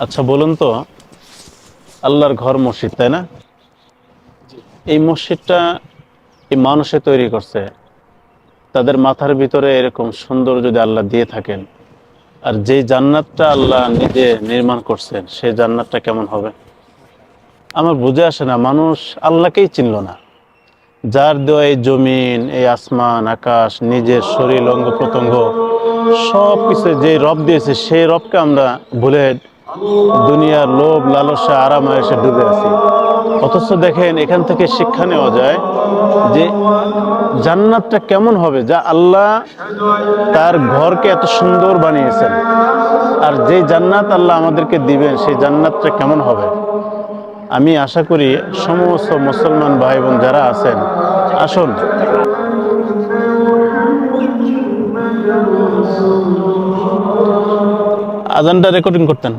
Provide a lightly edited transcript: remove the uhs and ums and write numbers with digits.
আচ্ছা বলুন তো, আল্লাহর ঘর মসজিদ, তাই না? এই মসজিদটা এই মানুষে তৈরি করছে, তাদের মাথার ভিতরে এরকম সুন্দর যদি আল্লাহ দিয়ে থাকেন, আর যেই জান্নাতটা আল্লাহ নিজে নির্মাণ করছেন সেই জান্নাতটা কেমন হবে? আমার বুঝে আসে না, মানুষ আল্লাহকেই চিনল না। যার দেওয়া এই জমিন, এই আসমান, আকাশ, নিজের শরীর, অঙ্গ প্রত্যঙ্গ সব কিছু যে রব দিয়েছে সেই রবকে আমরা ভুলে দুনিয়ার লোভ, লালসা, আরাম এসে ডুবে আছি। অথচ দেখেন, এখান থেকে শিক্ষা নেওয়া যায় যে জান্নাতটা কেমন হবে, যা আল্লাহ তার ঘরকে এত সুন্দর বানিয়েছেন, আর যে জান্নাত আল্লাহ আমাদেরকে দিবেন সেই জান্নাতটা কেমন হবে। আমি আশা করি সমস্ত মুসলমান ভাই বোন যারা আছেন, আসুন আজানটা রেকর্ডিং করতেন।